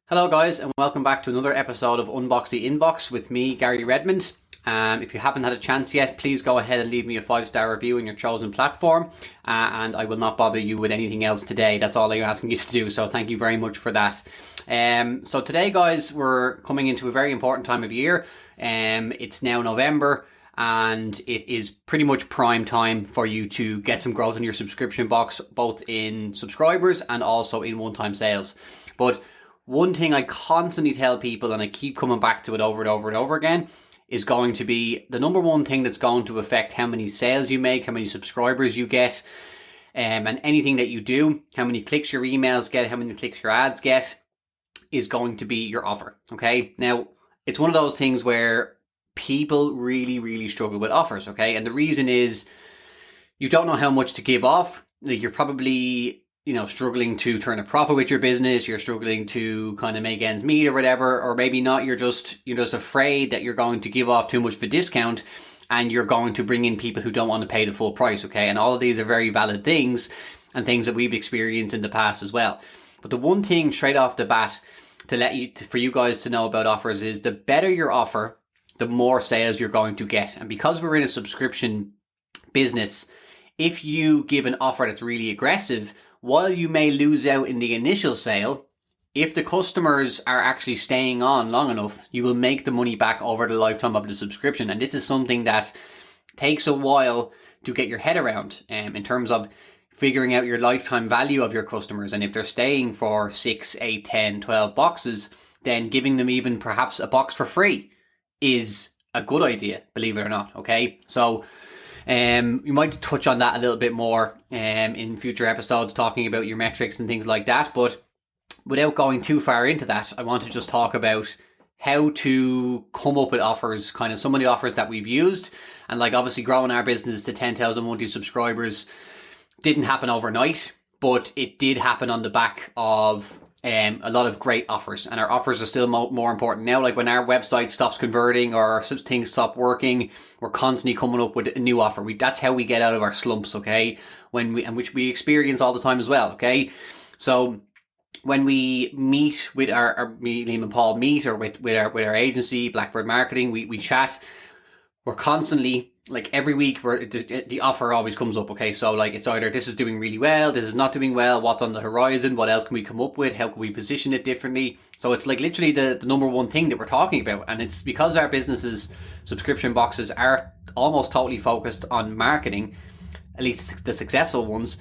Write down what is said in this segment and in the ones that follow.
Hello guys, and welcome back to another episode of Unbox the Inbox with me, Gary Redmond. If you haven't had a chance yet, please go ahead and leave me a 5-star review on your chosen platform, and I will not bother you with anything else today. That's all I'm asking you to do, so thank you very much for that. So today guys, we're coming into a very important time of year. It's now November, and it is pretty much prime time for you to get some growth in your subscription box, both in subscribers and also in one-time sales. But one thing I constantly tell people, and I keep coming back to it over and over and over again, is going to be the number one thing that's going to affect how many sales you make, how many subscribers you get, and anything that you do, how many clicks your emails get, how many clicks your ads get, is going to be your offer. Okay, now it's one of those things where people really struggle with offers. Okay, and the reason is you don't know how much to give off. Like, you're probably struggling to turn a profit with your business, you're struggling to kind of make ends meet or whatever, or maybe not, you're just afraid that you're going to give off too much of a discount and you're going to bring in people who don't want to pay the full price, okay? And all of these are very valid things and things that we've experienced in the past as well. But the one thing straight off the bat for you guys to know about offers is the better your offer, the more sales you're going to get. And because we're in a subscription business, if you give an offer that's really aggressive, while you may lose out in the initial sale, if the customers are actually staying on long enough, you will make the money back over the lifetime of the subscription. And this is something that takes a while to get your head around in terms of figuring out your lifetime value of your customers. And if they're staying for 6, 8, 10, 12 boxes, then giving them even perhaps a box for free is a good idea, believe it or not, okay? So you might touch on that a little bit more in future episodes, talking about your metrics and things like that. But without going too far into that, I want to just talk about how to come up with offers, kind of some of the offers that we've used. And like, obviously growing our business to 10,000 monthly subscribers didn't happen overnight, but it did happen on the back of a lot of great offers. And our offers are still more important now. Like, when our website stops converting or things stop working, we're constantly coming up with a new offer. That's how we get out of our slumps, okay? Which we experience all the time as well, okay? So when we meet with me, Liam and Paul meet, or with our agency, Blackbird Marketing, we chat. We're constantly, like, every week the offer always comes up, okay? So like, it's either this is doing really well, this is not doing well, what's on the horizon, what else can we come up with, how can we position it differently? So it's like literally the number one thing that we're talking about. And it's because our businesses, subscription boxes, are almost totally focused on marketing, at least the successful ones.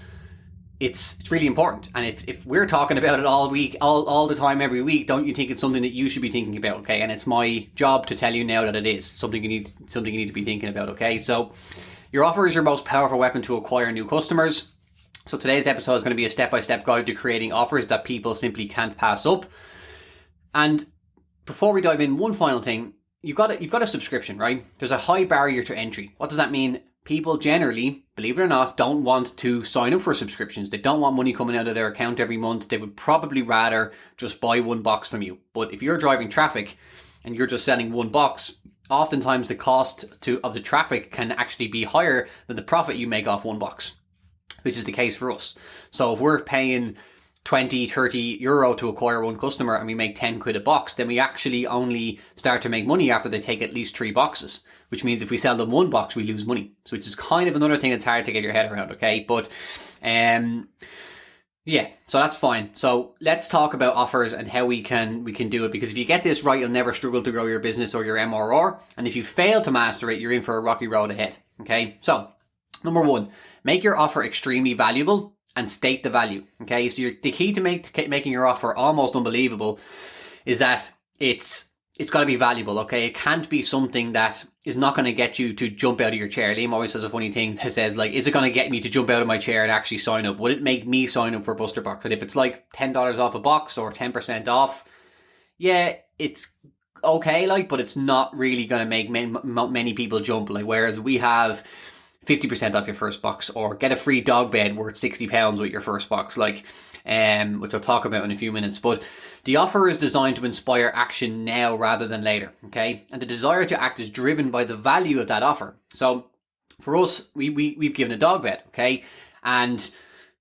It's really important. And if we're talking about it all week, all the time, every week, don't you think it's something that you should be thinking about, okay? And it's my job to tell you now that it is something you need to be thinking about, okay? So your offer is your most powerful weapon to acquire new customers. So today's episode is going to be a step-by-step guide to creating offers that people simply can't pass up. And before we dive in, one final thing, you've got a subscription, right? There's a high barrier to entry. What does that mean? People generally, believe it or not, don't want to sign up for subscriptions. They don't want money coming out of their account every month. They would probably rather just buy one box from you. But if you're driving traffic and you're just selling one box, oftentimes the cost of the traffic can actually be higher than the profit you make off one box, which is the case for us. So if we're paying 20, 30 euro to acquire one customer and we make 10 quid a box, then we actually only start to make money after they take at least 3 boxes, which means if we sell them one box, we lose money. So which is kind of another thing that's hard to get your head around, okay? But yeah, so that's fine. So let's talk about offers and how we can do it, because if you get this right, you'll never struggle to grow your business or your MRR. And if you fail to master it, you're in for a rocky road ahead, okay? So number one, make your offer extremely valuable and state the value, okay? So the key to making your offer almost unbelievable is that it's got to be valuable, okay? It can't be something that is not going to get you to jump out of your chair. Liam always says a funny thing that says, like, is it going to get me to jump out of my chair and actually sign up? Would it make me sign up for Buster Box? But if it's like $10 off a box or 10% off, yeah, it's okay, like, but it's not really going to make many people jump. Like, whereas we have 50% off your first box, or get a free dog bed worth £60 with your first box, like, which I'll talk about in a few minutes. But the offer is designed to inspire action now rather than later, okay? And the desire to act is driven by the value of that offer. So for us, we've given a dog bed, okay? And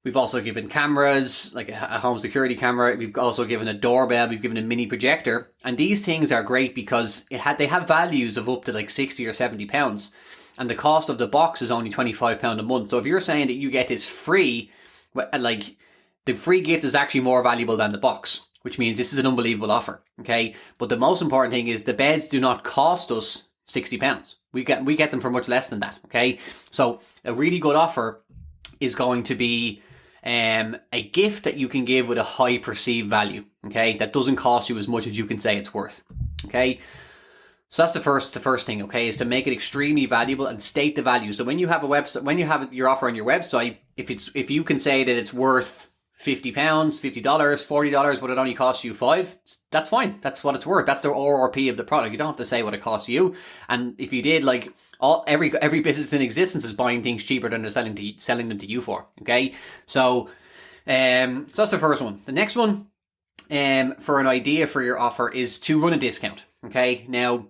We've also given cameras, like a home security camera. We've also given a doorbell. We've given a mini projector. And these things are great because they have values of up to like 60 or 70 pounds. And the cost of the box is only £25 a month. So if you're saying that you get this free, like the free gift is actually more valuable than the box, which means this is an unbelievable offer. Okay. But the most important thing is the beds do not cost us £60. We get them for much less than that. Okay. So a really good offer is going to be a gift that you can give with a high perceived value, okay, that doesn't cost you as much as you can say it's worth, okay. So that's the first thing, okay, is to make it extremely valuable and state the value. So when you have a website, when you have your offer on your website, if you can say that it's worth £50, $50, $40, but it only costs you $5, that's fine. That's what it's worth. That's the RRP of the product. You don't have to say what it costs you. And if you did, like every business in existence is buying things cheaper than they're selling them to you for. Okay, so that's the first one. The next one, for an idea for your offer is to run a discount. Okay, now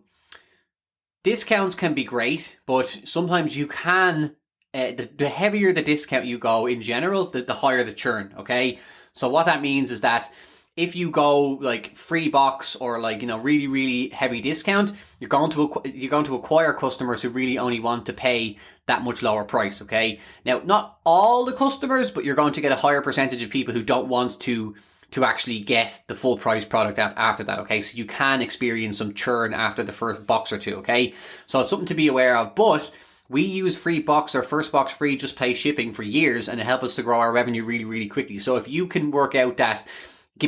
discounts can be great, but sometimes you can. The heavier the discount you go in general, the higher the churn, okay? So what that means is that if you go like free box or like, really, really heavy discount, you're going to acquire customers who really only want to pay that much lower price, okay? Now, not all the customers, but you're going to get a higher percentage of people who don't want to actually get the full price product after that, okay? So you can experience some churn after the first box or two, okay? So it's something to be aware of, but we use free box or first box free, just pay shipping for years, and it helps us to grow our revenue really, really quickly. So if you can work out that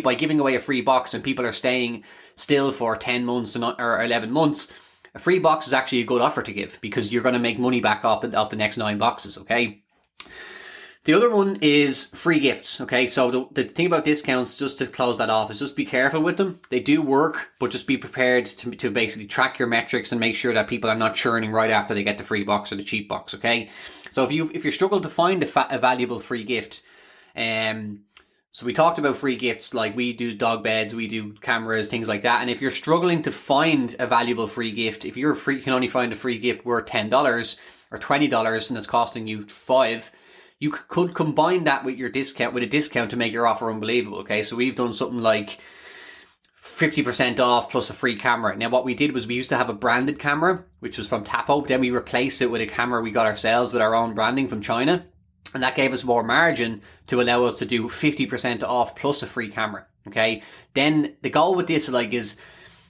by giving away a free box and people are staying still for 10 months or 11 months, a free box is actually a good offer to give because you're going to make money back off the next 9 boxes, okay? The other one is free gifts, okay? So the thing about discounts, just to close that off, is just be careful with them. They do work, but just be prepared to basically track your metrics and make sure that people are not churning right after they get the free box or the cheap box, okay? So if you struggle to find a valuable free gift, so we talked about free gifts, like we do dog beds, we do cameras, things like that. And if you're struggling to find a valuable free gift, if you can only find a free gift worth $10 or $20 and it's costing you $5, you could combine that with a discount to make your offer unbelievable, okay? So we've done something like 50% off plus a free camera. Now what we did was we used to have a branded camera, which was from Tapo. Then we replaced it with a camera we got ourselves with our own branding from China. And that gave us more margin to allow us to do 50% off plus a free camera, okay? Then the goal with this is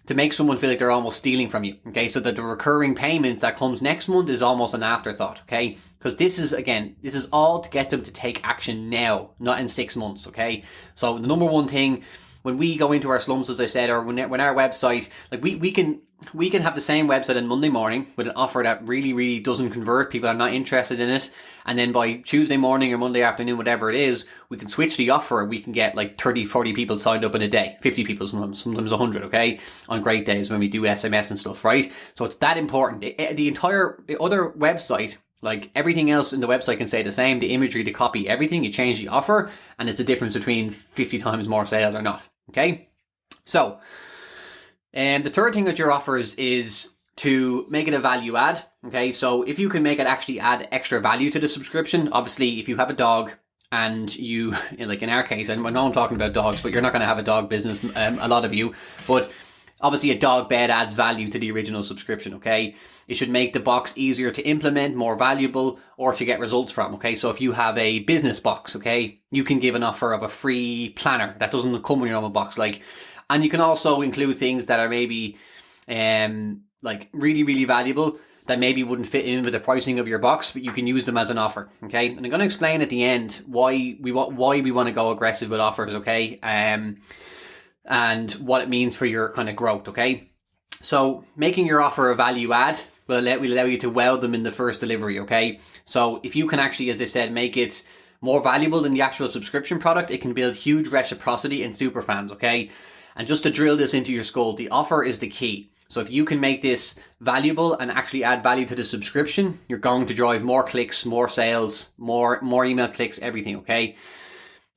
to make someone feel like they're almost stealing from you, okay? So that the recurring payment that comes next month is almost an afterthought, okay? Because this is all to get them to take action now, not in 6 months, okay? So the number one thing, when we go into our slumps, as I said, or when our website, like we can have the same website on Monday morning with an offer that really, really doesn't convert, people are not interested in it, and then by Tuesday morning or Monday afternoon, whatever it is, we can switch the offer. We can get like 30, 40 people signed up in a day, 50 people sometimes 100, okay, on great days when we do SMS and stuff, right? So it's that important. The other website, like everything else in the website can stay the same, the imagery, the copy, everything. You change the offer and it's a difference between 50 times more sales or not, okay? So, and the third thing that your offer is to make it a value add, okay? So if you can make it actually add extra value to the subscription, obviously if you have a dog and you, like in our case, and I know I'm talking about dogs, but you're not going to have a dog business, a lot of you, but obviously a dog bed adds value to the original subscription, okay? It should make the box easier to implement, more valuable, or to get results from, okay? So if you have a business box, okay, you can give an offer of a free planner that doesn't come with your normal box, and you can also include things that are maybe like really, really valuable that maybe wouldn't fit in with the pricing of your box, but you can use them as an offer, okay? And I'm going to explain at the end why we want to go aggressive with offers, okay? And what it means for your kind of growth, okay? So making your offer a value add will allow you to weld them in the first delivery, okay? So if you can actually, as I said, make it more valuable than the actual subscription product, it can build huge reciprocity and super fans, okay? And just to drill this into your skull, the offer is the key. So if you can make this valuable and actually add value to the subscription, you're going to drive more clicks, more sales, more email clicks, everything, okay?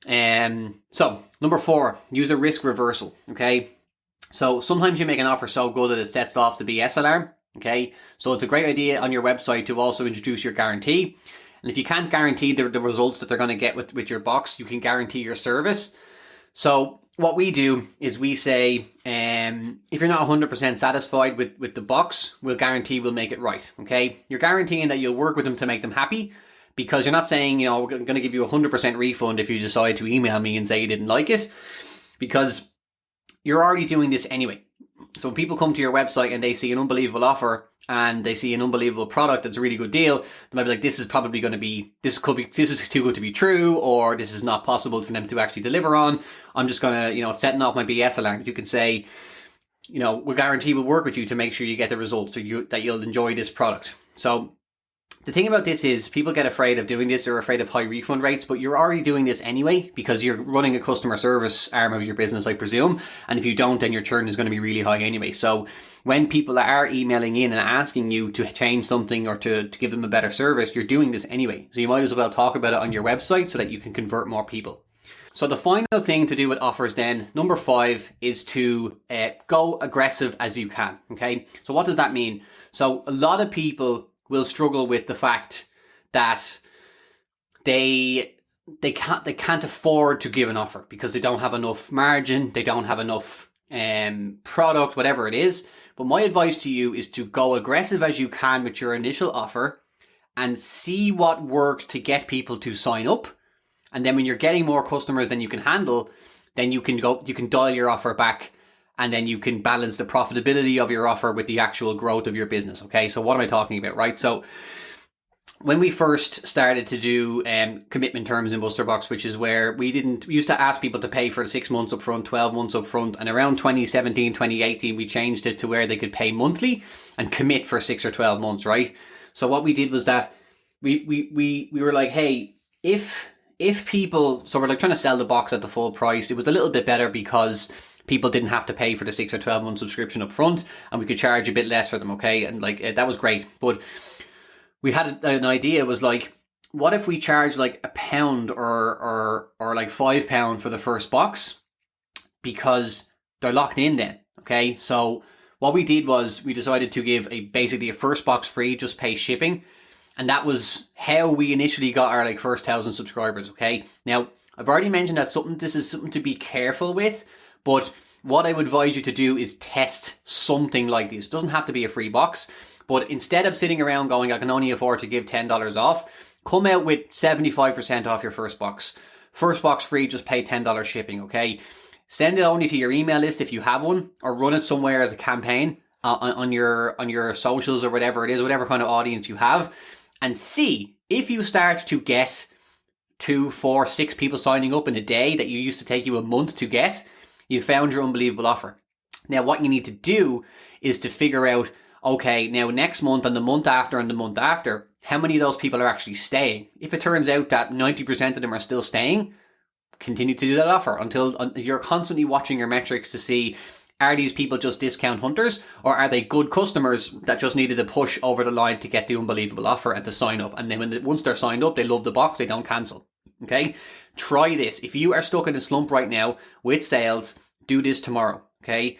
So number 4, use a risk reversal, okay? So sometimes you make an offer so good that it sets off the BS alarm, okay? So it's a great idea on your website to also introduce your guarantee. And if you can't guarantee the results that they're going to get with your box, you can guarantee your service. So what we do is we say, if you're not 100% satisfied with the box, we'll guarantee we'll make it right, okay? You're guaranteeing that you'll work with them to make them happy, because you're not saying, you know, we're going to give you a 100% refund if you decide to email me and say you didn't like it, because you're already doing this anyway. So when people come to your website and they see an unbelievable offer and they see an unbelievable product that's a really good deal, they might be like, this is probably going to be, this is too good to be true, or this is not possible for them to actually deliver on. I'm just going to, you know, setting off my BS alarm. You can say, you know, we guarantee we'll work with you to make sure you get the results, so that you'll enjoy this product. So the thing about this is people get afraid of doing this or afraid of high refund rates, but you're already doing this anyway because you're running a customer service arm of your business, I presume. And if you don't, then your churn is going to be really high anyway. So when people are emailing in and asking you to change something or to give them a better service, you're doing this anyway. So you might as well talk about it on your website so that you can convert more people. So the final thing to do with offers then, number 5, is to go aggressive as you can. Okay. So what does that mean? So a lot of people will struggle with the fact that they can't afford to give an offer because they don't have enough margin, they don't have enough product, whatever it is. But my advice to you is to go aggressive as you can with your initial offer and see what works to get people to sign up. And then when you're getting more customers than you can handle, then you can dial your offer back, and then you can balance the profitability of your offer with the actual growth of your business. Okay, so what am I talking about, right? So when we first started to do commitment terms in BusterBox, which is where we used to ask people to pay for 6 months up front, 12 months up front, and around 2017, 2018, we changed it to where they could pay monthly and commit for 6 or 12 months, right? So what we did was that we were like, hey, if people, so we're like trying to sell the box at the full price. It was a little bit better because people didn't have to pay for the 6 or 12 month subscription up front, and we could charge a bit less for them, okay? And like that was great. But we had an idea, was like, what if we charge like £1 or like £5 for the first box, because they're locked in then, okay? So what we did was we decided to give basically a first box free, just pay shipping. And that was how we initially got our like first 1,000 subscribers, okay? Now, I've already mentioned that this is something to be careful with, but what I would advise you to do is test something like this. It doesn't have to be a free box, but instead of sitting around going, I can only afford to give $10 off, come out with 75% off your first box. First box free, just pay $10 shipping, okay? Send it only to your email list if you have one, or run it somewhere as a campaign on your socials or whatever it is, whatever kind of audience you have, and see if you start to get 2, 4, 6 people signing up in a day that you used to take you a month to get. You found your unbelievable offer. Now, what you need to do is to figure out, okay, now next month and the month after and the month after, how many of those people are actually staying? If it turns out that 90% of them are still staying, continue to do that offer until you're constantly watching your metrics to see, are these people just discount hunters, or are they good customers that just needed a push over the line to get the unbelievable offer and to sign up? And then once they're signed up, they love the box, they don't cancel. Okay, try this. If you are stuck in a slump right now with sales, do this tomorrow. Okay,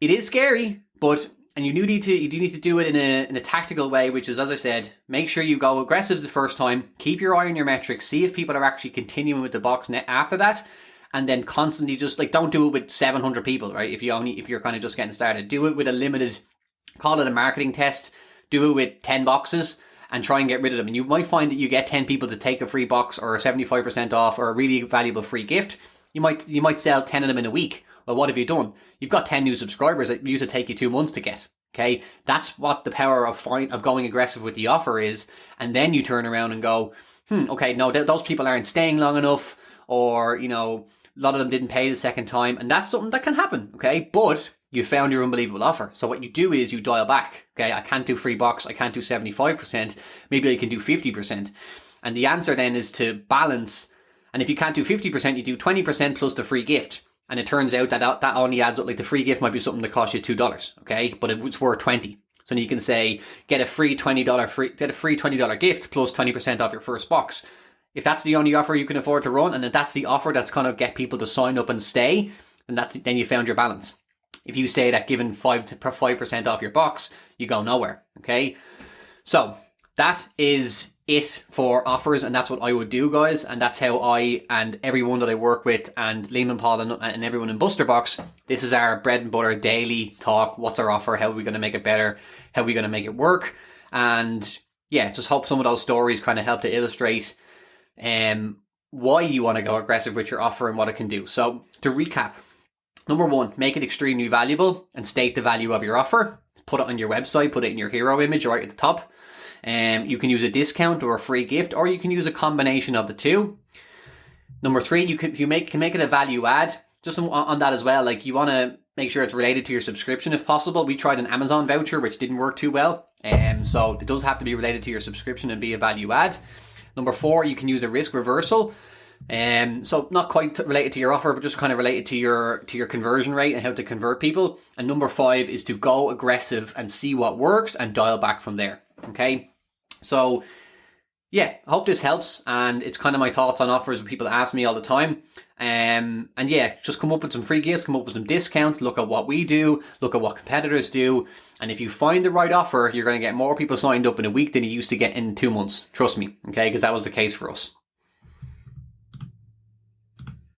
it is scary, and you do need to do it in a tactical way, which is, as I said, make sure you go aggressive the first time, keep your eye on your metrics, see if people are actually continuing with the box net after that, and then constantly just like, don't do it with 700 people, right? If you're kind of just getting started, do it with a limited, call it a marketing test, do it with 10 boxes and try and get rid of them. And you might find that you get 10 people to take a free box or a 75% off or a really valuable free gift. You might sell 10 of them in a week. Well, what have you done? You've got 10 new subscribers that used to take you 2 months to get. Okay, that's what the power of going aggressive with the offer is. And then you turn around and go, okay, no, those people aren't staying long enough, or a lot of them didn't pay the second time, and that's something that can happen. Okay, but you found your unbelievable offer. So what you do is you dial back. Okay, I can't do free box, I can't do 75%, maybe I can do 50%. And the answer then is to balance. And if you can't do 50%, you do 20% plus the free gift. And it turns out that only adds up, like the free gift might be something that costs you $2, okay? But it's worth 20. So then you can say, get a free $20 gift plus 20% off your first box. If that's the only offer you can afford to run, and then that's the offer that's going to get people to sign up and stay, then you found your balance. If you stayed at giving 5% off your box, you go nowhere, okay? So that is it for offers, and that's what I would do, guys. And that's how I and everyone that I work with, and Lehman Paul and everyone in BusterBox, this is our bread and butter daily talk. What's our offer? How are we going to make it better? How are we going to make it work? And yeah, just hope some of those stories kind of help to illustrate why you want to go aggressive with your offer and what it can do. So to recap, number one, make it extremely valuable and state the value of your offer. Put it on your website, put it in your hero image right at the top. You can use a discount or a free gift, or you can use a combination of the two. Number three, you can make it a value add. Just on that as well, like you want to make sure it's related to your subscription if possible. We tried an Amazon voucher, which didn't work too well. So it does have to be related to your subscription and be a value add. Number four, you can use a risk reversal. So not quite related to your offer, but just kind of related to your conversion rate and how to convert people. And number five is to go aggressive and see what works and dial back from there. Okay, so yeah, I hope this helps, and it's kind of my thoughts on offers when people ask me all the time. And yeah, just come up with some free gifts, come up with some discounts, look at what we do, look at what competitors do, and if you find the right offer, you're going to get more people signed up in a week than you used to get in 2 months. Trust me, okay, because that was the case for us.